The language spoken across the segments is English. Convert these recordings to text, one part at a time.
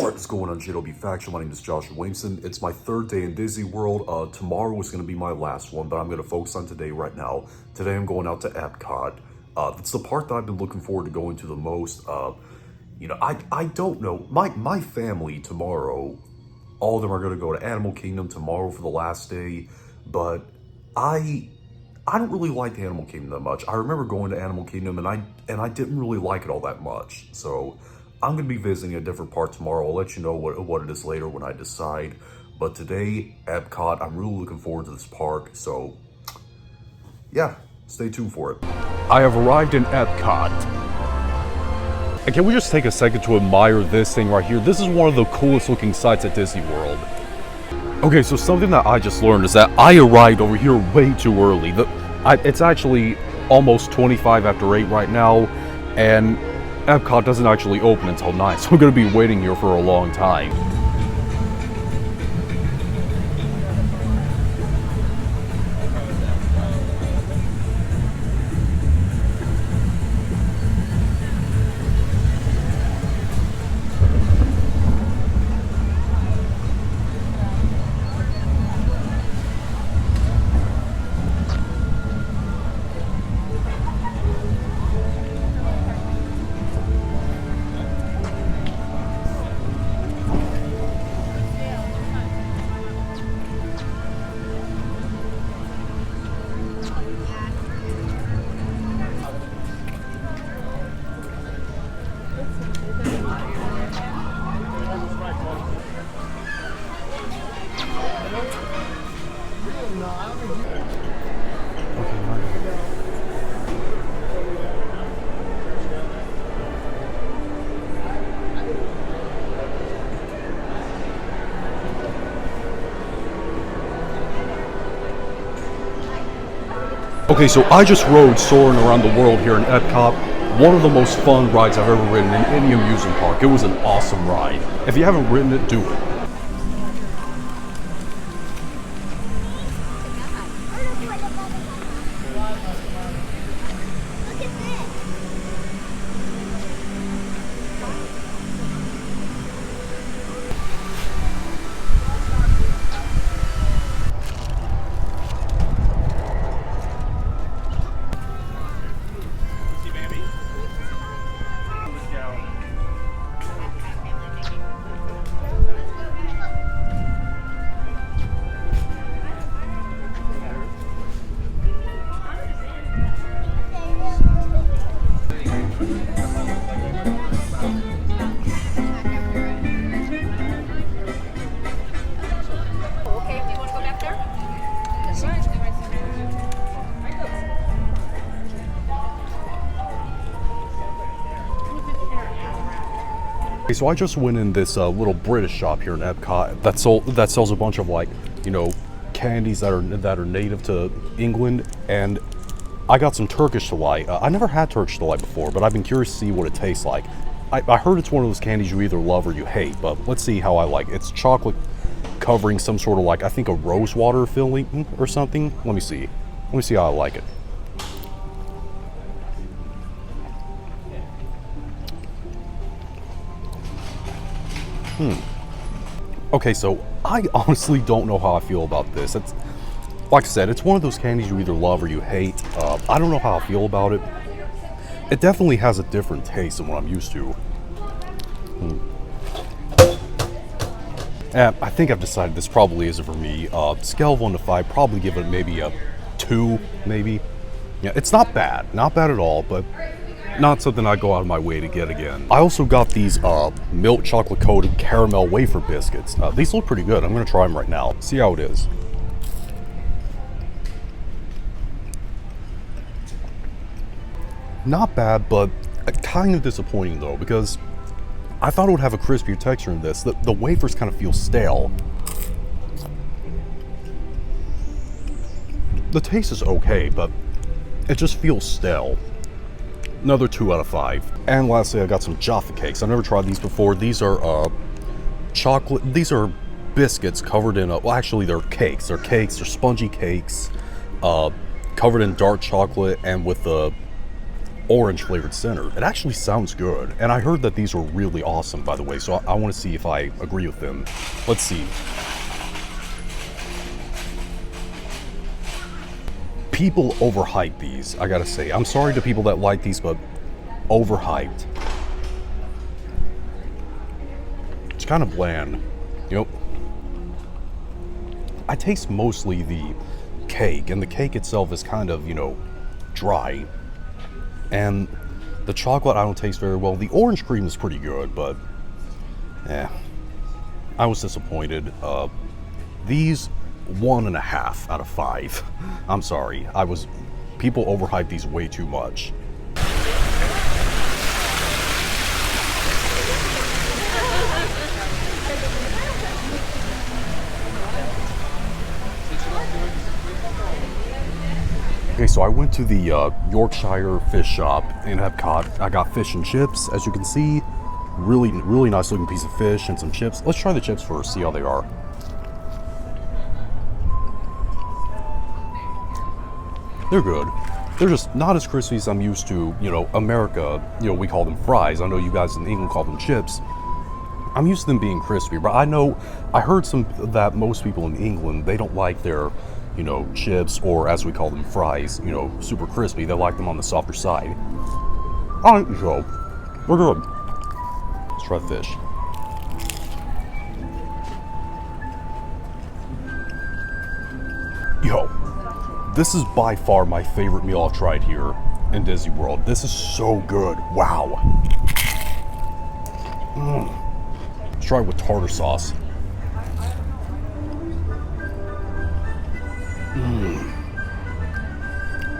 What's going on, JW Faction? My name is Joshua Williamson. It's my third day in Disney World. Tomorrow is going to be my last one, but I'm going to focus on today right now. Today I'm going out to EPCOT. That's the part that I've been looking forward to going to the most. I don't know. My family tomorrow, all of them are going to go to Animal Kingdom tomorrow for the last day, but I don't really like the Animal Kingdom that much. I remember going to Animal Kingdom and I didn't really like it all that much. So I'm going to be visiting a different part tomorrow. I'll let you know what it is later when I decide. But today, EPCOT, I'm really looking forward to this park. So, yeah, stay tuned for it. I have arrived in EPCOT. And can we just take a second to admire this thing right here? This is one of the coolest looking sites at Disney World. Okay, so something that I just learned is that I arrived over here way too early. It's actually almost 25 after 8 right now, and EPCOT doesn't actually open until 9, so I'm going to be waiting here for a long time. Okay, so I just rode Soarin' Around the World here in EPCOT. One of the most fun rides I've ever ridden in any amusement park. It was an awesome ride. If you haven't ridden it, do it. Okay, so I just went in this little British shop here in EPCOT that sells a bunch of, like, you know, candies that are native to England, and I got some Turkish delight. I never had Turkish delight before, but I've been curious to see what it tastes like. I heard it's one of those candies you either love or you hate, but let's see how I like it. It's chocolate covering some sort of, like, I think a rose water filling or something. Let me see how I like it. Okay, so I honestly don't know how I feel about this. It's, like I said, it's one of those candies you either love or you hate. I don't know how I feel about it. It definitely has a different taste than what I'm used to. I think I've decided this probably isn't for me. Scale of 1 to 5, probably give it maybe a 2, maybe. Yeah, it's not bad at all, but not something I go out of my way to get again. I also got these milk chocolate coated caramel wafer biscuits. These look pretty good. I'm gonna try them right now. See how it is. Not bad, but kind of disappointing though, because I thought it would have a crispier texture in this. The wafers kind of feel stale. The taste is okay, but it just feels stale. Another 2 out of 5. And lastly, I got some Jaffa cakes. I've never tried these before. These are chocolate. These are biscuits covered in well, actually they're cakes. They're spongy cakes, covered in dark chocolate and with orange flavored center. It actually sounds good. And I heard that these were really awesome, by the way, so I want to see if I agree with them. Let's see. People overhype these, I gotta say. I'm sorry to people that like these, but overhyped. It's kind of bland. Yep. I taste mostly the cake, and the cake itself is kind of, dry. And the chocolate I don't taste very well. The orange cream is pretty good, but I was disappointed. These 1.5 out of 5. I'm sorry. People overhype these way too much. Okay, so I went to the Yorkshire fish shop in EPCOT. I got fish and chips, as you can see. Really, really nice looking piece of fish and some chips. Let's try the chips first, see how they are. They're good. They're just not as crispy as I'm used to, America, we call them fries. I know you guys in England call them chips. I'm used to them being crispy, but I heard that most people in England, they don't like their, chips, or as we call them, fries, super crispy. They like them on the softer side. Alright, so, we're good. Let's try the fish. Yo, this is by far my favorite meal I've tried here in Disney World. This is so good. Wow. Let's try it with tartar sauce.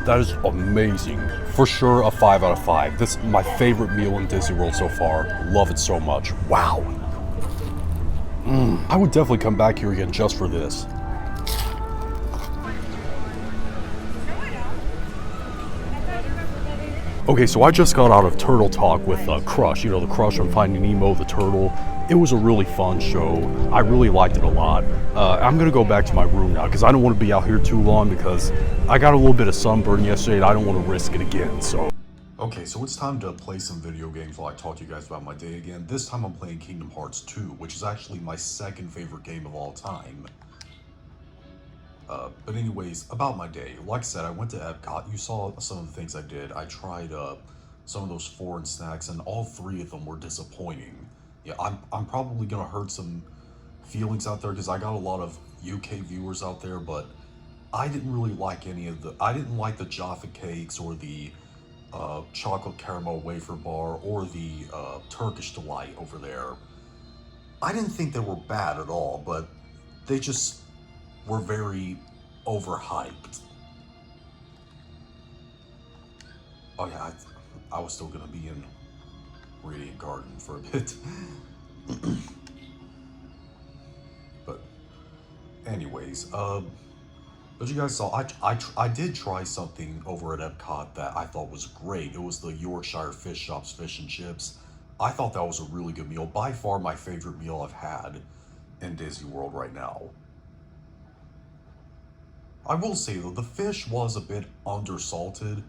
That is amazing. For sure, a 5 out of 5. This is my favorite meal in Disney World so far. Love it so much. Wow. I would definitely come back here again just for this. Okay, so I just got out of Turtle Talk with Crush, the Crush on Finding Nemo, the turtle. It was a really fun show. I really liked it a lot. I'm gonna go back to my room now because I don't want to be out here too long because I got a little bit of sunburn yesterday and I don't want to risk it again, so. Okay, so it's time to play some video games while I talk to you guys about my day again. This time I'm playing Kingdom Hearts 2, which is actually my second favorite game of all time. But anyways, about my day. Like I said, I went to EPCOT. You saw some of the things I did. I tried some of those foreign snacks, and all 3 of them were disappointing. Yeah, I'm probably gonna hurt some feelings out there because I got a lot of UK viewers out there, but I didn't really like I didn't like the Jaffa cakes or the chocolate caramel wafer bar or the Turkish delight over there. I didn't think they were bad at all, but they just were very overhyped. Oh yeah, I was still gonna be in Radiant Garden for a bit. But anyways, but you guys saw, I did try something over at EPCOT that I thought was great. It was the Yorkshire Fish Shop's fish and chips. I thought that was a really good meal. By far my favorite meal I've had in Disney World right now. I will say though, the fish was a bit undersalted,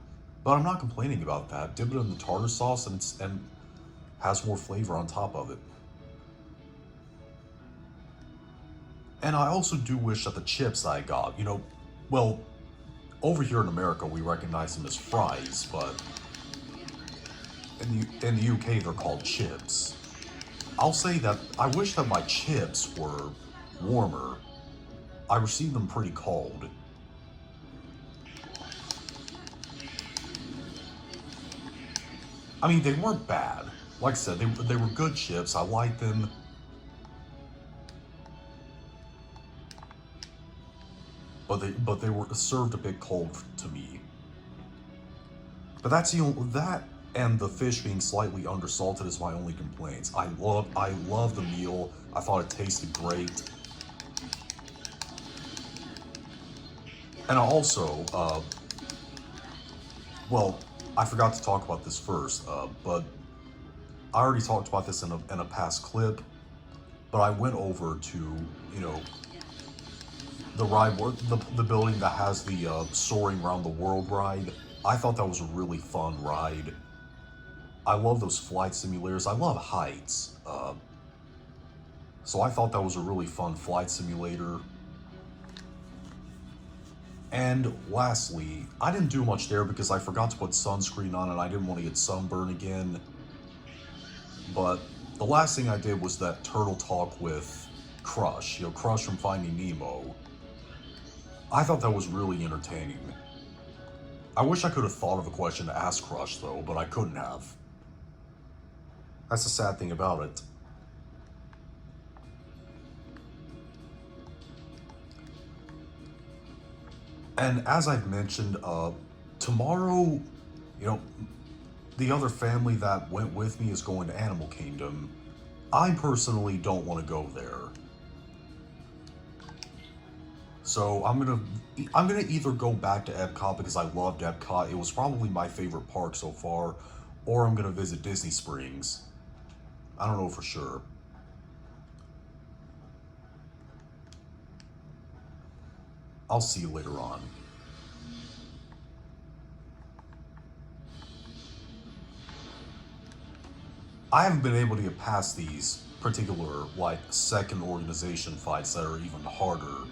but I'm not complaining about that. Dip it in the tartar sauce and has more flavor on top of it. And I also do wish that the chips I got, well, over here in America we recognize them as fries, but in the UK they're called chips. I'll say that I wish that my chips were warmer. I received them pretty cold. I mean, they weren't bad. Like I said, they were good chips. I liked them. But they were served a bit cold to me. But that's that and the fish being slightly undersalted is my only complaints. I love the meal. I thought it tasted great. And I also, well, I forgot to talk about this first, but I already talked about this in a past clip, but I went over to, the ride, the building that has the soaring around the world ride. I thought that was a really fun ride. I love those flight simulators. I love heights. So I thought that was a really fun flight simulator. And lastly, I didn't do much there because I forgot to put sunscreen on and I didn't want to get sunburn again. But the last thing I did was that turtle talk with Crush, Crush from Finding Nemo. I thought that was really entertaining. I wish I could have thought of a question to ask Crush though, but I couldn't have. That's the sad thing about it. And as I've mentioned, tomorrow, the other family that went with me is going to Animal Kingdom. I personally don't want to go there. So I'm gonna either go back to EPCOT because I loved EPCOT. It was probably my favorite park so far, or I'm gonna visit Disney Springs. I don't know for sure. I'll see you later on. I haven't been able to get past these particular, second organization fights that are even harder.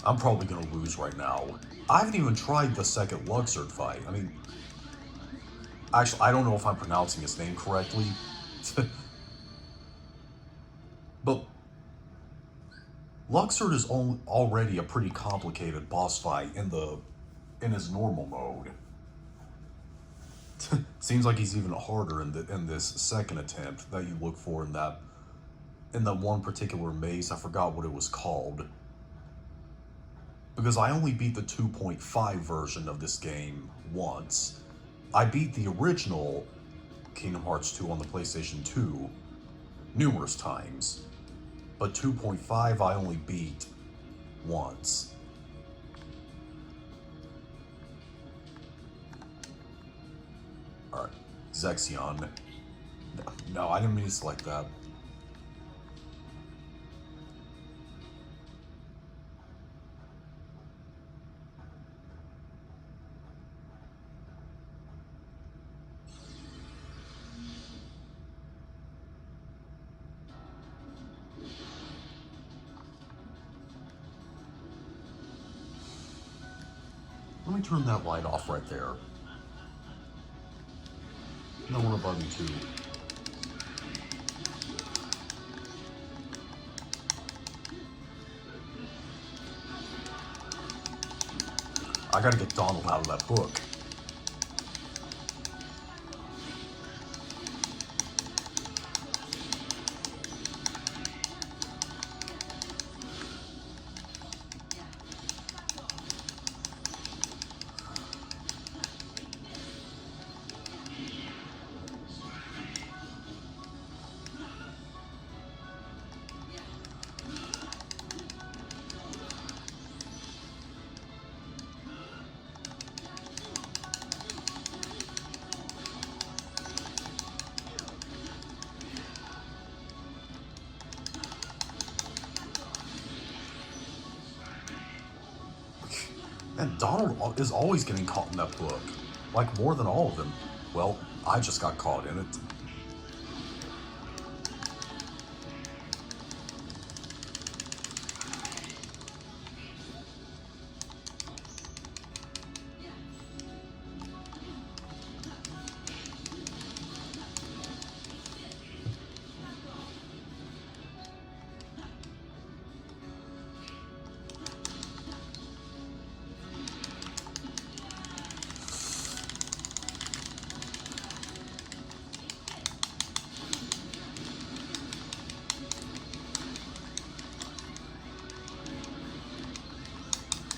I'm probably gonna lose right now. I haven't even tried the second Luxord fight. I mean, actually, I don't know if I'm pronouncing his name correctly. But Luxord is already a pretty complicated boss fight in his normal mode. Seems like he's even harder in this second attempt that you look for in that one particular maze. I forgot what it was called. Because I only beat the 2.5 version of this game once. I beat the original Kingdom Hearts 2 on the PlayStation 2 numerous times, but 2.5 I only beat once. Alright, Zexion. No, I didn't mean to select that. Let me turn that light off right there. No one above me too. I gotta get Donald out of that book. And Donald is always getting caught in that book. Like, more than all of them. Well, I just got caught in it.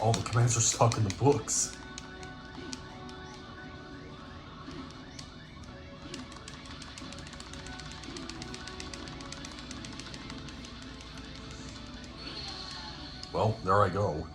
All the commands are stuck in the books. Well, there I go.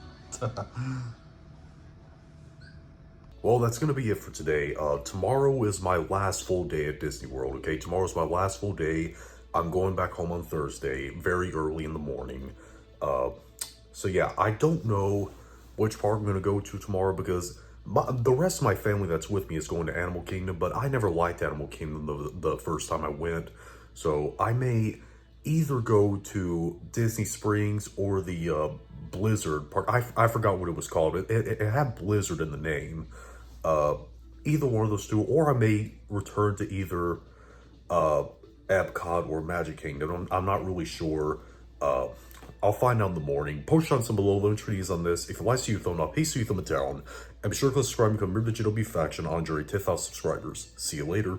Well, that's going to be it for today. Tomorrow is my last full day at Disney World, okay? Tomorrow's my last full day. I'm going back home on Thursday, very early in the morning. So yeah, I don't know which park I'm going to go to tomorrow because the rest of my family that's with me is going to Animal Kingdom, but I never liked Animal Kingdom the first time I went. So I may either go to Disney Springs or the Blizzard Park. I forgot what it was called. It had Blizzard in the name. Either one of those two, or I may return to either EPCOT or Magic Kingdom. I'm not really sure. I'll find out in the morning. Post on some below the trees on this. If you like to see you thumb up, please see you thumb it down. And be sure to subscribe and become a member of the GW faction on Jerry 10,000 subscribers. See you later.